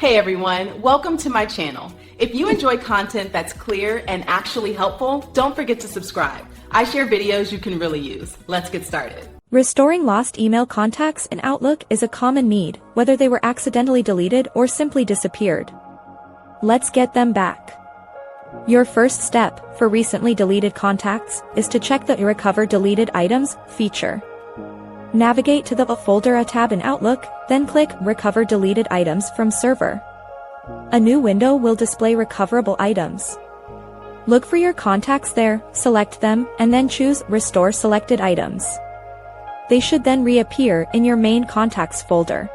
Hey everyone, welcome to my channel. If you enjoy content that's clear and actually helpful, don't forget to subscribe. I share videos you can really use. Let's get started. Restoring lost email contacts in Outlook is a common need, whether they were accidentally deleted or simply disappeared. Let's get them back. Your first step for recently deleted contacts is to check the Recover Deleted Items feature. Navigate to the Folder tab in Outlook, then click Recover Deleted Items from Server. A new window will display recoverable items. Look for your contacts there, select them, and then choose Restore Selected Items. They should then reappear in your main contacts folder.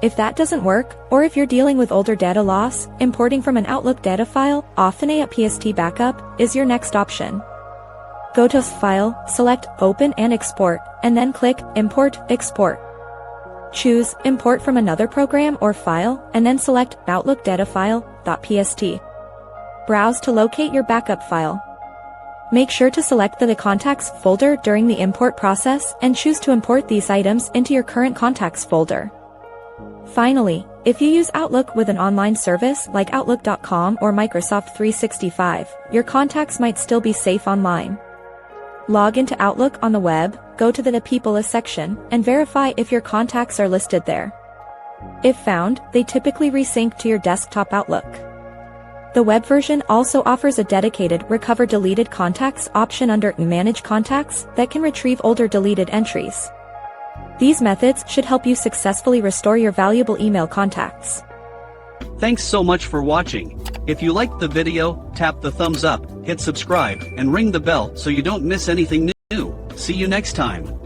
If that doesn't work, or if you're dealing with older data loss, importing from an Outlook data file, often a PST backup, is your next option. Go to File, select Open and Export, and then click Import, Export. Choose Import from another program or file, and then select Outlook Data File.pst. Browse to locate your backup file. Make sure to select the Contacts folder during the import process and choose to import these items into your current contacts folder. Finally, if you use Outlook with an online service like Outlook.com or Microsoft 365, your contacts might still be safe online. Log into Outlook on the web, go to the People section, and verify if your contacts are listed there. If found, they typically resync to your desktop Outlook. The web version also offers a dedicated Recover Deleted Contacts option under Manage Contacts that can retrieve older deleted entries. These methods should help you successfully restore your valuable email contacts. Thanks so much for watching. If you liked the video, tap the thumbs up, hit subscribe, and ring the bell so you don't miss anything new. See you next time.